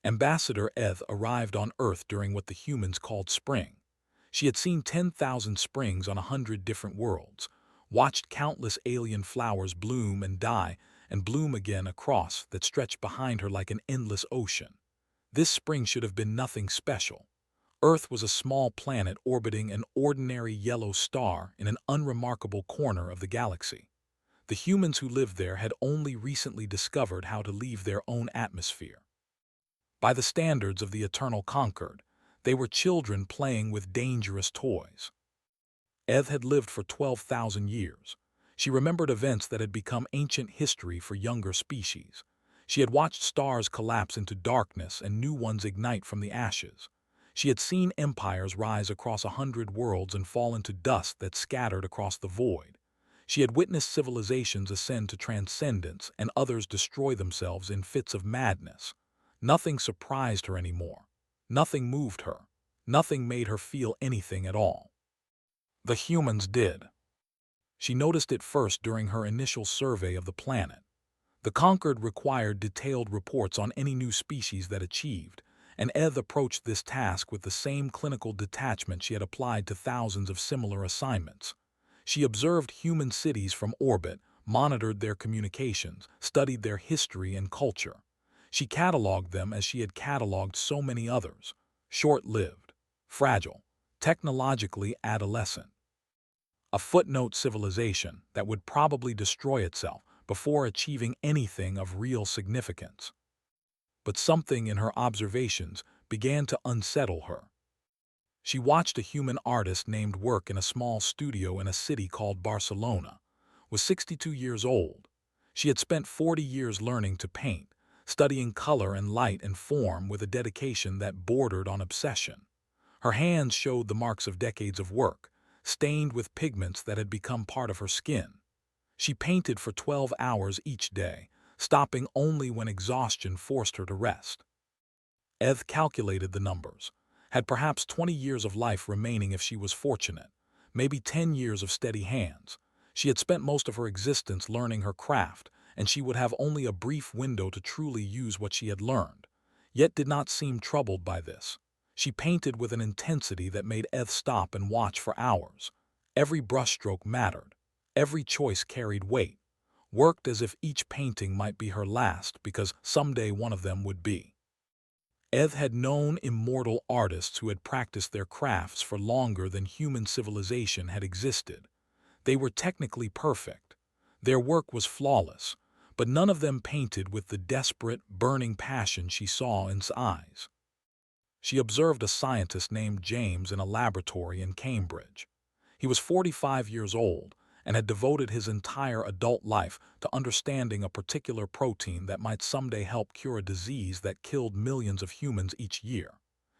Ambassador Eth arrived on Earth during what the humans called spring. She had seen 10,000 springs on 100 different worlds, watched countless alien flowers bloom and die and bloom again across that stretched behind her like an endless ocean. This spring should have been nothing special. Earth was a small planet orbiting an ordinary yellow star in an unremarkable corner of the galaxy. The humans who lived there had only recently discovered how to leave their own atmosphere. By the standards of the Eternal Conquered, they were children playing with dangerous toys. Eth had lived for 12,000 years. She remembered events that had become ancient history for younger species. She had watched stars collapse into darkness and new ones ignite from the ashes. She had seen empires rise across 100 worlds and fall into dust that scattered across the void. She had witnessed civilizations ascend to transcendence and others destroy themselves in fits of madness. Nothing surprised her anymore. Nothing moved her. Nothing made her feel anything at all. The humans did. She noticed it first during her initial survey of the planet. The Conquered required detailed reports on any new species that achieved, and Eth approached this task with the same clinical detachment she had applied to thousands of similar assignments. She observed human cities from orbit, monitored their communications, studied their history and culture. She cataloged them as she had cataloged so many others: short-lived, fragile, technologically adolescent. A footnote civilization that would probably destroy itself before achieving anything of real significance. But something in her observations began to unsettle her. She watched a human artist named work in a small studio in a city called Barcelona. Was 62 years old. She had spent 40 years learning to paint, studying color and light and form with a dedication that bordered on obsession. Her hands showed the marks of decades of work, stained with pigments that had become part of her skin. She painted for 12 hours each day, stopping only when exhaustion forced her to rest. Eth calculated the numbers, had perhaps 20 years of life remaining if she was fortunate, maybe 10 years of steady hands. She had spent most of her existence learning her craft, and she would have only a brief window to truly use what she had learned, yet did not seem troubled by this. She painted with an intensity that made Eth stop and watch for hours. Every brushstroke mattered. Every choice carried weight. Worked as if each painting might be her last because someday one of them would be. Eth had known immortal artists who had practiced their crafts for longer than human civilization had existed. They were technically perfect. Their work was flawless, but none of them painted with the desperate, burning passion she saw in his eyes. She observed a scientist named James in a laboratory in Cambridge. He was 45 years old and had devoted his entire adult life to understanding a particular protein that might someday help cure a disease that killed millions of humans each year.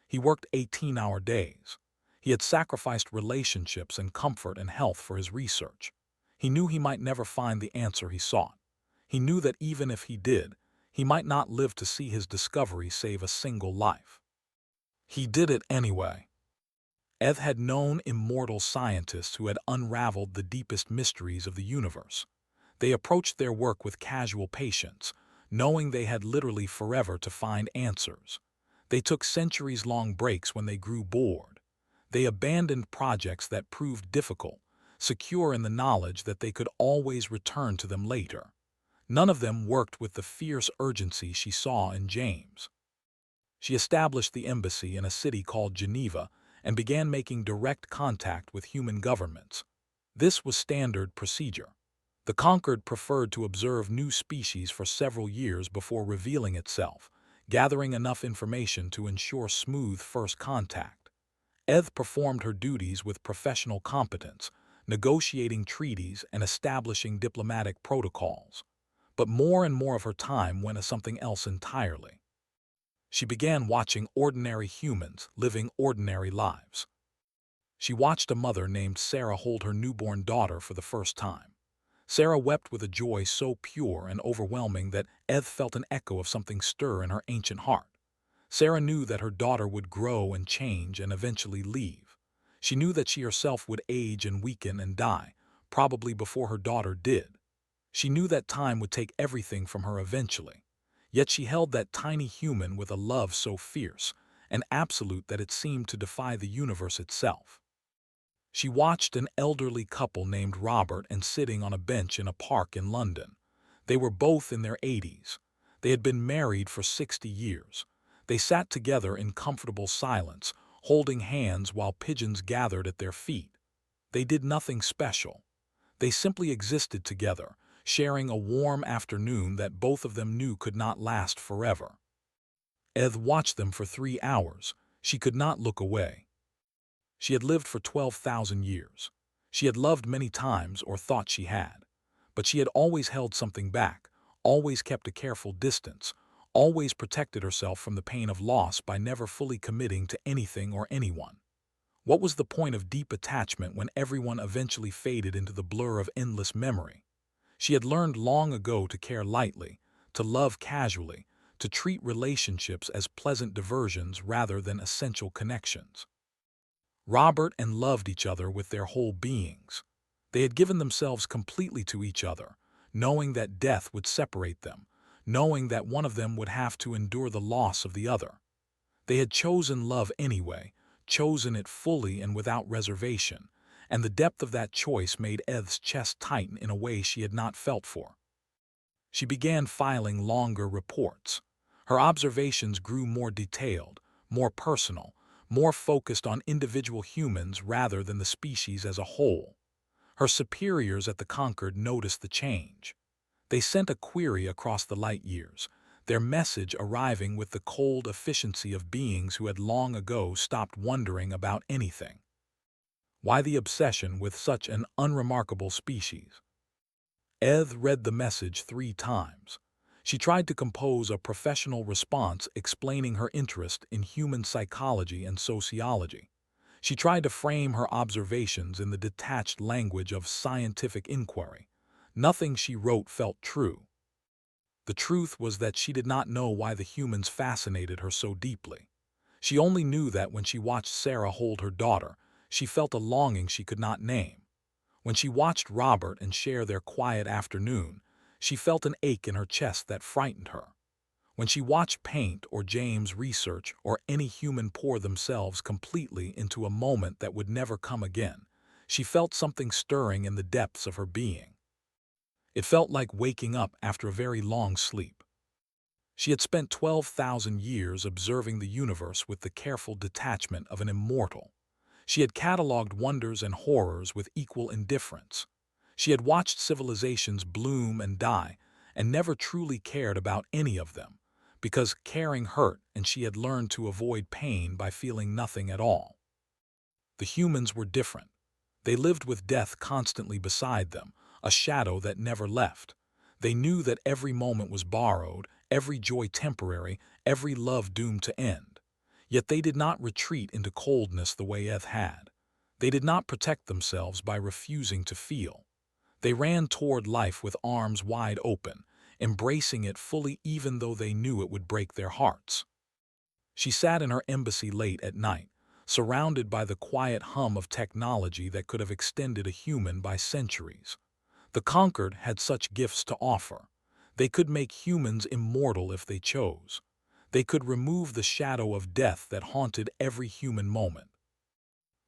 He worked 18-hour days. He had sacrificed relationships and comfort and health for his research. He knew he might never find the answer he sought. He knew that even if he did, he might not live to see his discovery save a single life. He did it anyway. Eth had known immortal scientists who had unraveled the deepest mysteries of the universe. They approached their work with casual patience, knowing they had literally forever to find answers. They took centuries-long breaks when they grew bored. They abandoned projects that proved difficult, secure in the knowledge that they could always return to them later. None of them worked with the fierce urgency she saw in James. She established the embassy in a city called Geneva and began making direct contact with human governments. This was standard procedure. The Conquered preferred to observe new species for several years before revealing itself, gathering enough information to ensure smooth first contact. Eth performed her duties with professional competence, negotiating treaties and establishing diplomatic protocols. But more and more of her time went to something else entirely. She began watching ordinary humans living ordinary lives. She watched a mother named Sarah hold her newborn daughter for the first time. Sarah wept with a joy so pure and overwhelming that Eth felt an echo of something stir in her ancient heart. Sarah knew that her daughter would grow and change and eventually leave. She knew that she herself would age and weaken and die, probably before her daughter did. She knew that time would take everything from her eventually. Yet she held that tiny human with a love so fierce and absolute that it seemed to defy the universe itself. She watched an elderly couple named Robert and sitting on a bench in a park in London. They were both in their 80s. They had been married for 60 years. They sat together in comfortable silence, holding hands while pigeons gathered at their feet. They did nothing special. They simply existed together, sharing a warm afternoon that both of them knew could not last forever. Eth watched them for 3 hours. She could not look away. She had lived for 12,000 years. She had loved many times, or thought she had. But she had always held something back, always kept a careful distance, always protected herself from the pain of loss by never fully committing to anything or anyone. What was the point of deep attachment when everyone eventually faded into the blur of endless memory? She had learned long ago to care lightly, to love casually, to treat relationships as pleasant diversions rather than essential connections. Robert and loved each other with their whole beings. They had given themselves completely to each other, knowing that death would separate them, knowing that one of them would have to endure the loss of the other. They had chosen love anyway, chosen it fully and without reservation, and the depth of that choice made Eth's chest tighten in a way she had not felt for. She began filing longer reports. Her observations grew more detailed, more personal, more focused on individual humans rather than the species as a whole. Her superiors at the Concord noticed the change. They sent a query across the light years, their message arriving with the cold efficiency of beings who had long ago stopped wondering about anything. Why the obsession with such an unremarkable species? Eth read the message 3 times. She tried to compose a professional response explaining her interest in human psychology and sociology. She tried to frame her observations in the detached language of scientific inquiry. Nothing she wrote felt true. The truth was that she did not know why the humans fascinated her so deeply. She only knew that when she watched Sarah hold her daughter, she felt a longing she could not name. When she watched Robert and share their quiet afternoon, she felt an ache in her chest that frightened her. When she watched Paint or James research or any human pour themselves completely into a moment that would never come again, she felt something stirring in the depths of her being. It felt like waking up after a very long sleep. She had spent 12,000 years observing the universe with the careful detachment of an immortal. She had catalogued wonders and horrors with equal indifference. She had watched civilizations bloom and die and never truly cared about any of them, because caring hurt and she had learned to avoid pain by feeling nothing at all. The humans were different. They lived with death constantly beside them, a shadow that never left. They knew that every moment was borrowed, every joy temporary, every love doomed to end. Yet they did not retreat into coldness the way Eth had. They did not protect themselves by refusing to feel. They ran toward life with arms wide open, embracing it fully even though they knew it would break their hearts. She sat in her embassy late at night, surrounded by the quiet hum of technology that could have extended a human by centuries. The Conquered had such gifts to offer. They could make humans immortal if they chose. They could remove the shadow of death that haunted every human moment.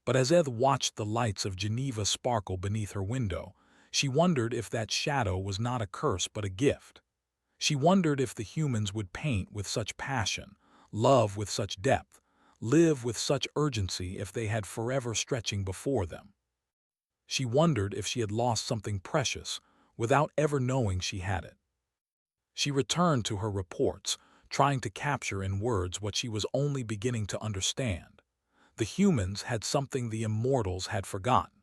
But as Eth watched the lights of Geneva sparkle beneath her window, she wondered if that shadow was not a curse but a gift. She wondered if the humans would paint with such passion, love with such depth, live with such urgency if they had forever stretching before them. She wondered if she had lost something precious without ever knowing she had it. She returned to her reports, trying to capture in words what she was only beginning to understand. The humans had something the immortals had forgotten,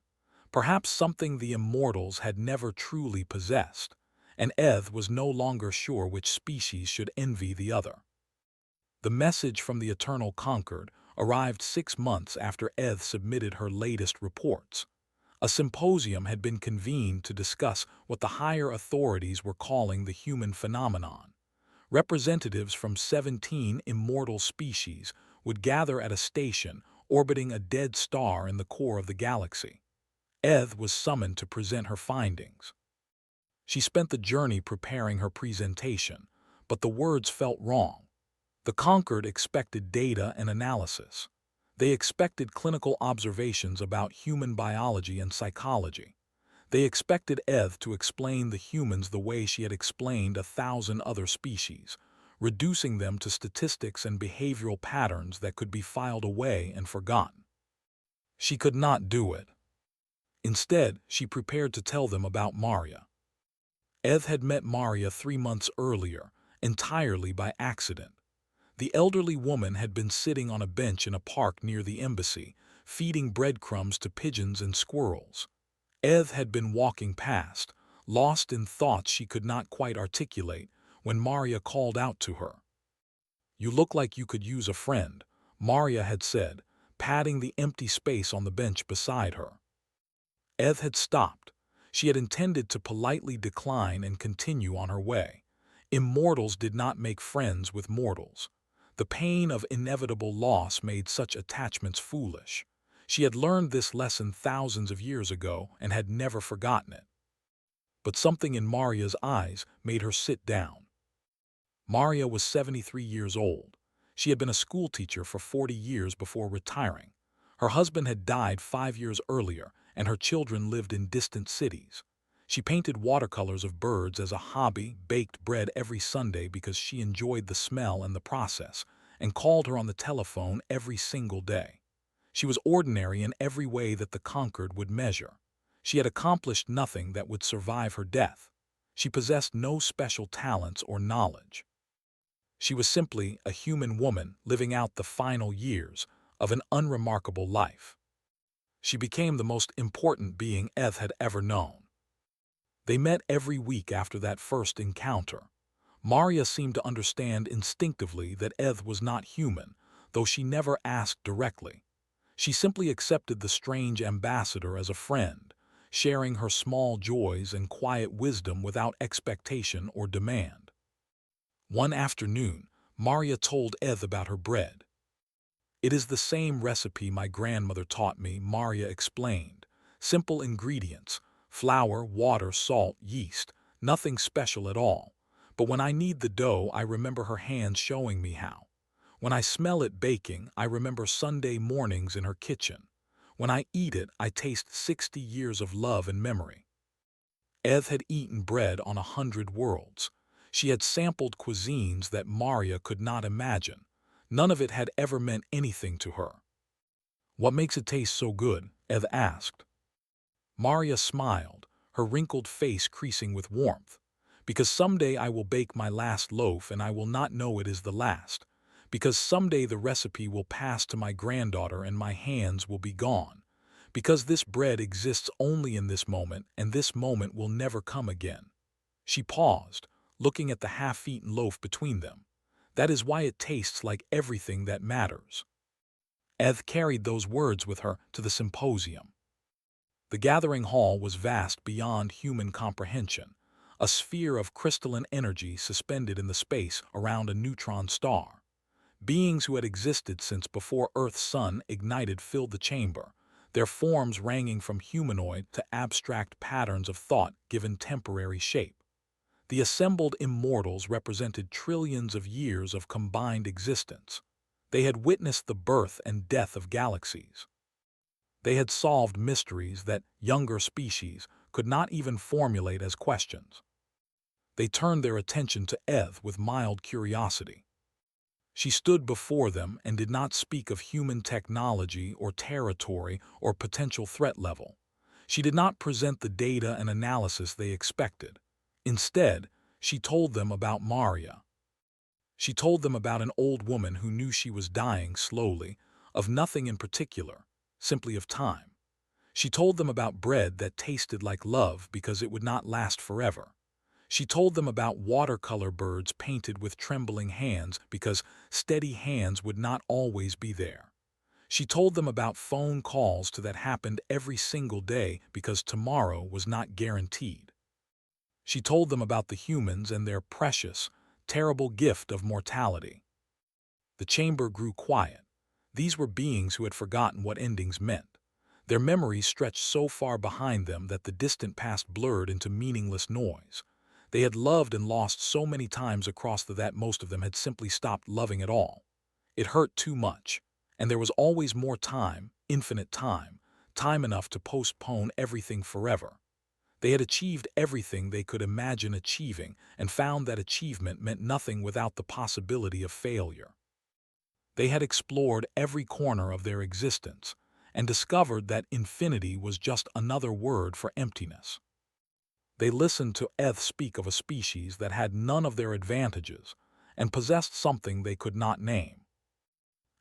perhaps something the immortals had never truly possessed, and Eth was no longer sure which species should envy the other. The message from the Eternal Conquered arrived 6 months after Eth submitted her latest reports. A symposium had been convened to discuss what the higher authorities were calling the human phenomenon. Representatives from 17 immortal species would gather at a station orbiting a dead star in the core of the galaxy. Eth was summoned to present her findings. She spent the journey preparing her presentation, but the words felt wrong. The conquered expected data and analysis. They expected clinical observations about human biology and psychology. They expected Eth to explain the humans the way she had explained 1,000 other species, reducing them to statistics and behavioral patterns that could be filed away and forgotten. She could not do it. Instead, she prepared to tell them about Maria. Eth had met Maria 3 months earlier, entirely by accident. The elderly woman had been sitting on a bench in a park near the embassy, feeding breadcrumbs to pigeons and squirrels. Eth had been walking past, lost in thoughts she could not quite articulate, when Maria called out to her. "You look like you could use a friend," Maria had said, patting the empty space on the bench beside her. Eth had stopped. She had intended to politely decline and continue on her way. Immortals did not make friends with mortals. The pain of inevitable loss made such attachments foolish. She had learned this lesson thousands of years ago and had never forgotten it. But something in Maria's eyes made her sit down. Maria was 73 years old. She had been a schoolteacher for 40 years before retiring. Her husband had died 5 years earlier, and her children lived in distant cities. She painted watercolors of birds as a hobby, baked bread every Sunday because she enjoyed the smell and the process, and called her on the telephone every single day. She was ordinary in every way that the conquered would measure. She had accomplished nothing that would survive her death. She possessed no special talents or knowledge. She was simply a human woman living out the final years of an unremarkable life. She became the most important being Eth had ever known. They met every week after that first encounter. Maria seemed to understand instinctively that Eth was not human, though she never asked directly. She simply accepted the strange ambassador as a friend, sharing her small joys and quiet wisdom without expectation or demand. One afternoon, Maria told Eth about her bread. "It is the same recipe my grandmother taught me," Maria explained. "Simple ingredients: flour, water, salt, yeast, nothing special at all. But when I knead the dough, I remember her hands showing me how. When I smell it baking, I remember Sunday mornings in her kitchen. When I eat it, I taste 60 years of love and memory." Eth had eaten bread on 100 worlds. She had sampled cuisines that Maria could not imagine. None of it had ever meant anything to her. "What makes it taste so good?" Eth asked. Maria smiled, her wrinkled face creasing with warmth. "Because someday I will bake my last loaf and I will not know it is the last. Because someday the recipe will pass to my granddaughter and my hands will be gone. Because this bread exists only in this moment and this moment will never come again." She paused, looking at the half-eaten loaf between them. "That is why it tastes like everything that matters." Eth carried those words with her to the symposium. The gathering hall was vast beyond human comprehension, a sphere of crystalline energy suspended in the space around a neutron star. Beings who had existed since before Earth's sun ignited filled the chamber, their forms ranging from humanoid to abstract patterns of thought given temporary shape. The assembled immortals represented trillions of years of combined existence. They had witnessed the birth and death of galaxies. They had solved mysteries that younger species could not even formulate as questions. They turned their attention to Eth with mild curiosity. She stood before them and did not speak of human technology or territory or potential threat level. She did not present the data and analysis they expected. Instead, she told them about Maria. She told them about an old woman who knew she was dying slowly, of nothing in particular, simply of time. She told them about bread that tasted like love because it would not last forever. She told them about watercolor birds painted with trembling hands because steady hands would not always be there. She told them about phone calls that happened every single day because tomorrow was not guaranteed. She told them about the humans and their precious, terrible gift of mortality. The chamber grew quiet. These were beings who had forgotten what endings meant. Their memories stretched so far behind them that the distant past blurred into meaningless noise. They had loved and lost so many times across that most of them had simply stopped loving at all. It hurt too much, and there was always more time, infinite time, time enough to postpone everything forever. They had achieved everything they could imagine achieving and found that achievement meant nothing without the possibility of failure. They had explored every corner of their existence and discovered that infinity was just another word for emptiness. They listened to Eth speak of a species that had none of their advantages and possessed something they could not name.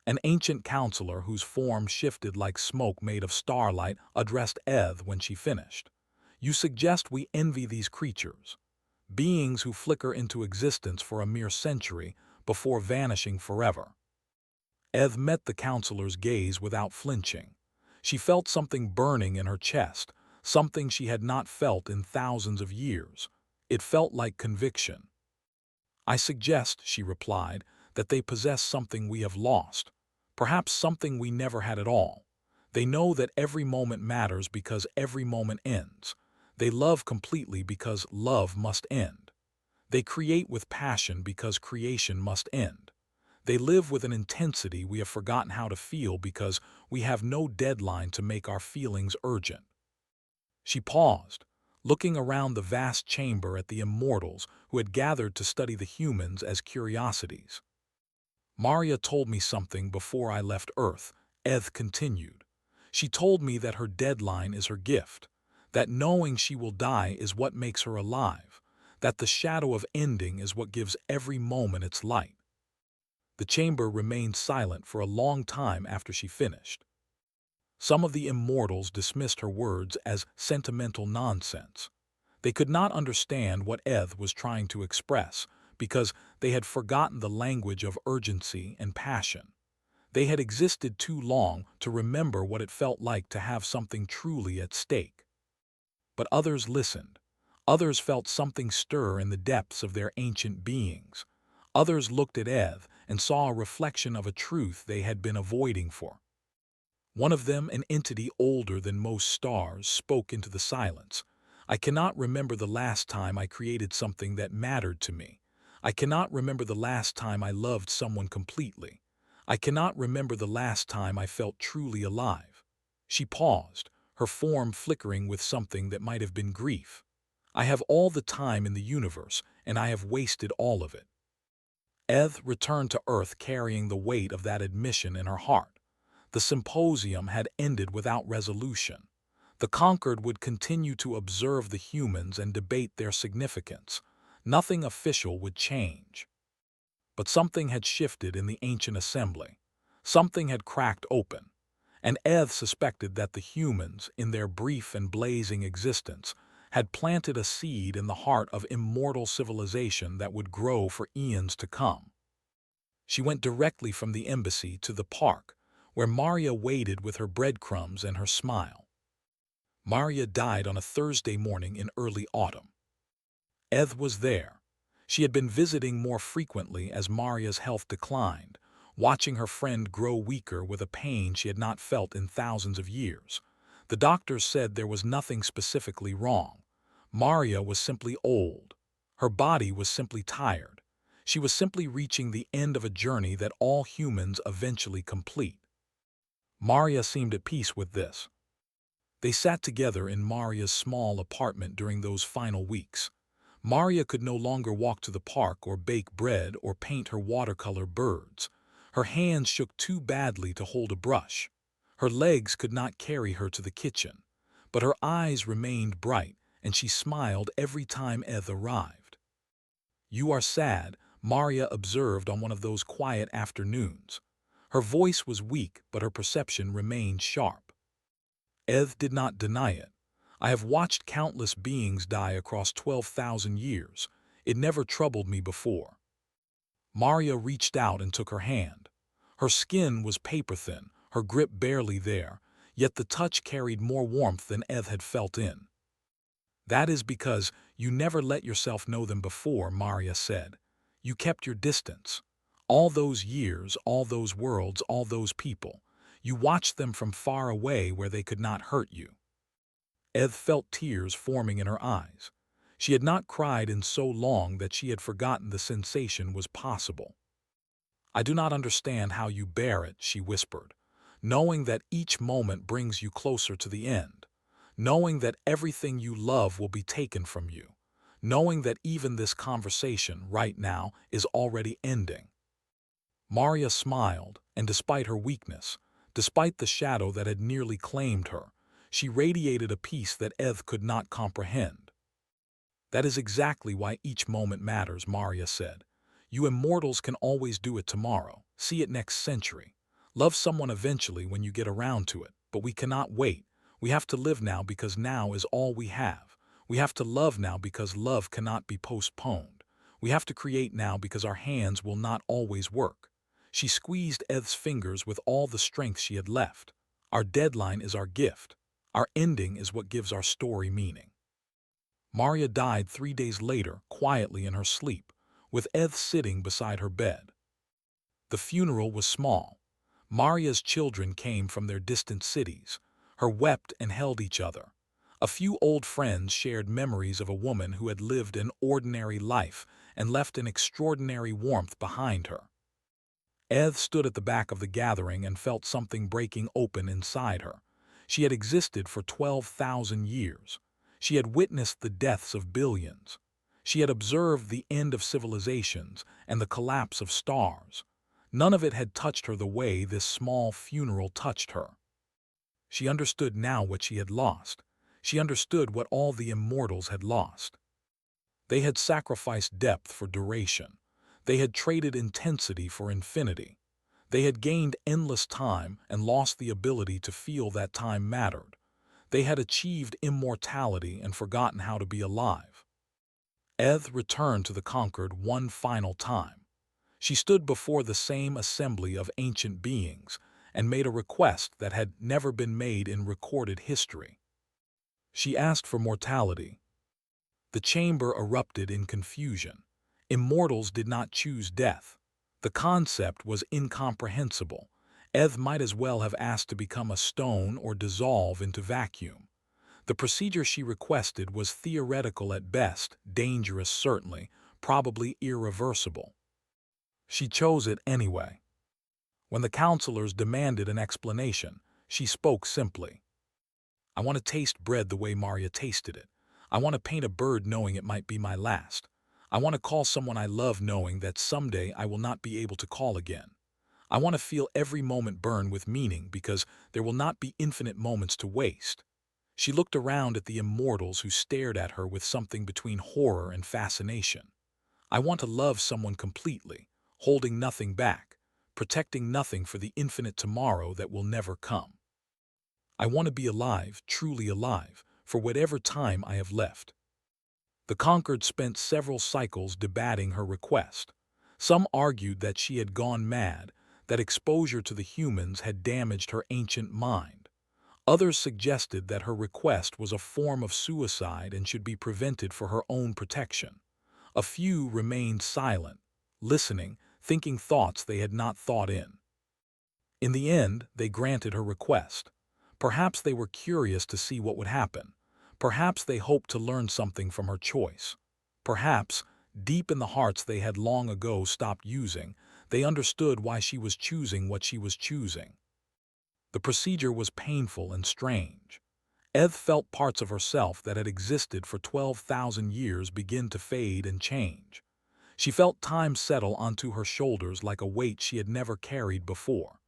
An ancient counselor whose form shifted like smoke made of starlight addressed Eth when she finished. You suggest we envy these creatures, beings who flicker into existence for a mere century before vanishing forever. Eth met the counselor's gaze without flinching. She felt something burning in her chest, something she had not felt in thousands of years. It felt like conviction. I suggest, she replied, that they possess something we have lost, perhaps something we never had at all. They know that every moment matters because every moment ends. They love completely because love must end. They create with passion because creation must end. They live with an intensity we have forgotten how to feel because we have no deadline to make our feelings urgent. She paused, looking around the vast chamber at the immortals who had gathered to study the humans as curiosities. Maria told me something before I left Earth, Eth continued. She told me that her deadline is her gift, that knowing she will die is what makes her alive, that the shadow of ending is what gives every moment its light. The chamber remained silent for a long time after she finished. Some of the immortals dismissed her words as sentimental nonsense. They could not understand what Eth was trying to express because they had forgotten the language of urgency and passion. They had existed too long to remember what it felt like to have something truly at stake. But others listened. Others felt something stir in the depths of their ancient beings. Others looked at Eth and saw a reflection of a truth they had been avoiding for. One of them, an entity older than most stars, spoke into the silence. I cannot remember the last time I created something that mattered to me. I cannot remember the last time I loved someone completely. I cannot remember the last time I felt truly alive. She paused, her form flickering with something that might have been grief. I have all the time in the universe, and I have wasted all of it. Eth returned to Earth carrying the weight of that admission in her heart. The symposium had ended without resolution. The conquered would continue to observe the humans and debate their significance. Nothing official would change. But something had shifted in the ancient assembly. Something had cracked open. And Eth suspected that the humans, in their brief and blazing existence, had planted a seed in the heart of immortal civilization that would grow for eons to come. She went directly from the embassy to the park, where Maria waited with her breadcrumbs and her smile. Maria died on a Thursday morning in early autumn. Eth was there. She had been visiting more frequently as Maria's health declined, watching her friend grow weaker with a pain she had not felt in thousands of years. The doctors said there was nothing specifically wrong. Maria was simply old. Her body was simply tired. She was simply reaching the end of a journey that all humans eventually complete. Maria seemed at peace with this. They sat together in Maria's small apartment during those final weeks. Maria could no longer walk to the park or bake bread or paint her watercolor birds. Her hands shook too badly to hold a brush. Her legs could not carry her to the kitchen. But her eyes remained bright, and she smiled every time Eth arrived. You are sad, Maria observed on one of those quiet afternoons. Her voice was weak, but her perception remained sharp. Eth did not deny it. I have watched countless beings die across 12,000 years. It never troubled me before. Maria reached out and took her hand. Her skin was paper-thin, her grip barely there, yet the touch carried more warmth than Eth had felt in. That is because you never let yourself know them before, Maria said. You kept your distance. All those years, all those worlds, all those people. You watched them from far away where they could not hurt you. Eth felt tears forming in her eyes. She had not cried in so long that she had forgotten the sensation was possible. "I do not understand how you bear it," she whispered, "knowing that each moment brings you closer to the end, knowing that everything you love will be taken from you, knowing that even this conversation right now is already ending." Maria smiled, and despite her weakness, despite the shadow that had nearly claimed her, she radiated a peace that Eth could not comprehend. "That is exactly why each moment matters," Maria said. "You immortals can always do it tomorrow, see it next century. Love someone eventually when you get around to it, but we cannot wait. We have to live now because now is all we have. We have to love now because love cannot be postponed. We have to create now because our hands will not always work." She squeezed Eth's fingers with all the strength she had left. "Our deadline is our gift. Our ending is what gives our story meaning." Maria died 3 days later, quietly in her sleep, with Eth sitting beside her bed. The funeral was small. Maria's children came from their distant cities. Her wept and held each other. A few old friends shared memories of a woman who had lived an ordinary life and left an extraordinary warmth behind her. Eth stood at the back of the gathering and felt something breaking open inside her. She had existed for 12,000 years. She had witnessed the deaths of billions. She had observed the end of civilizations and the collapse of stars. None of it had touched her the way this small funeral touched her. She understood now what she had lost. She understood what all the immortals had lost. They had sacrificed depth for duration. They had traded intensity for infinity. They had gained endless time and lost the ability to feel that time mattered. They had achieved immortality and forgotten how to be alive. Eth returned to the conquered one final time. She stood before the same assembly of ancient beings and made a request that had never been made in recorded history. She asked for mortality. The chamber erupted in confusion. Immortals did not choose death. The concept was incomprehensible. Eth might as well have asked to become a stone or dissolve into vacuum. The procedure she requested was theoretical at best, dangerous certainly, probably irreversible. She chose it anyway. When the counselors demanded an explanation, she spoke simply. "I want to taste bread the way Maria tasted it. I want to paint a bird knowing it might be my last. I want to call someone I love knowing that someday I will not be able to call again. I want to feel every moment burn with meaning because there will not be infinite moments to waste." She looked around at the immortals who stared at her with something between horror and fascination. "I want to love someone completely, holding nothing back, protecting nothing for the infinite tomorrow that will never come. I want to be alive, truly alive, for whatever time I have left." The conquered spent several cycles debating her request. Some argued that she had gone mad, that exposure to the humans had damaged her ancient mind. Others suggested that her request was a form of suicide and should be prevented for her own protection. A few remained silent, listening, thinking thoughts they had not thought in. In the end, they granted her request. Perhaps they were curious to see what would happen. Perhaps they hoped to learn something from her choice. Perhaps, deep in the hearts they had long ago stopped using, they understood why she was choosing what she was choosing. The procedure was painful and strange. Eth felt parts of herself that had existed for 12,000 years begin to fade and change. She felt time settle onto her shoulders like a weight she had never carried before.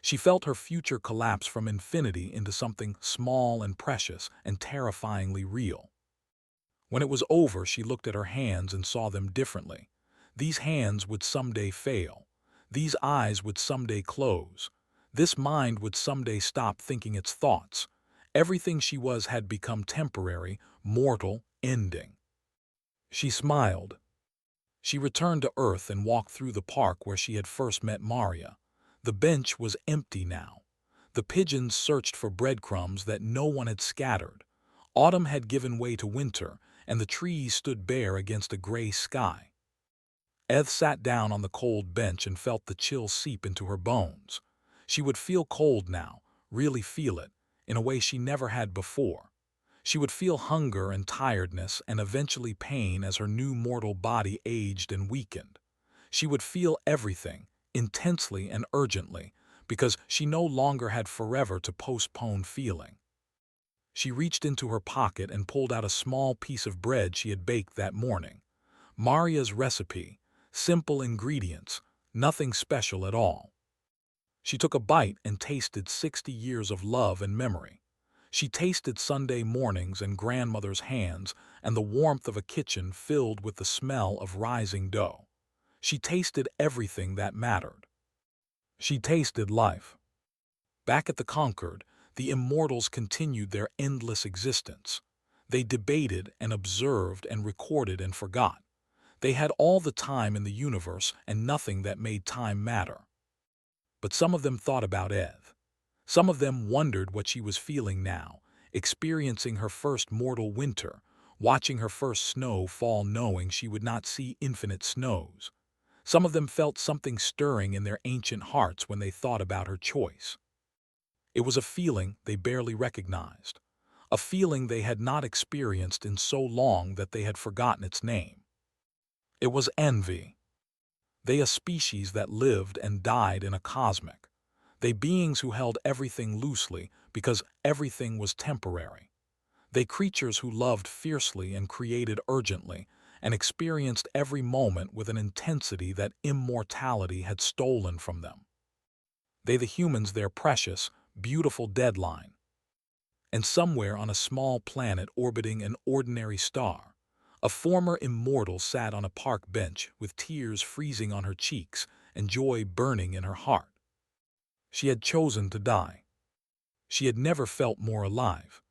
She felt her future collapse from infinity into something small and precious and terrifyingly real. When it was over, she looked at her hands and saw them differently. These hands would someday fail. These eyes would someday close. This mind would someday stop thinking its thoughts. Everything she was had become temporary, mortal, ending. She smiled. She returned to Earth and walked through the park where she had first met Maria. The bench was empty now. The pigeons searched for breadcrumbs that no one had scattered. Autumn had given way to winter, and the trees stood bare against a gray sky. Eth sat down on the cold bench and felt the chill seep into her bones. She would feel cold now, really feel it, in a way she never had before. She would feel hunger and tiredness and eventually pain as her new mortal body aged and weakened. She would feel everything, intensely and urgently, because she no longer had forever to postpone feeling. She reached into her pocket and pulled out a small piece of bread she had baked that morning. Maria's recipe, simple ingredients, nothing special at all. She took a bite and tasted 60 years of love and memory. She tasted Sunday mornings and grandmother's hands and the warmth of a kitchen filled with the smell of rising dough. She tasted everything that mattered. She tasted life. Back at the Concord, the Immortals continued their endless existence. They debated and observed and recorded and forgot. They had all the time in the universe and nothing that made time matter. But some of them thought about Eve. Some of them wondered what she was feeling now, experiencing her first mortal winter, watching her first snow fall knowing she would not see infinite snows. Some of them felt something stirring in their ancient hearts when they thought about her choice. It was a feeling they barely recognized, a feeling they had not experienced in so long that they had forgotten its name. It was envy. They a species that lived and died in a cosmic. They beings who held everything loosely because everything was temporary. They creatures who loved fiercely and created urgently and experienced every moment with an intensity that immortality had stolen from them. They the humans their precious, beautiful deadline. And somewhere on a small planet orbiting an ordinary star, a former immortal sat on a park bench with tears freezing on her cheeks and joy burning in her heart. She had chosen to die. She had never felt more alive.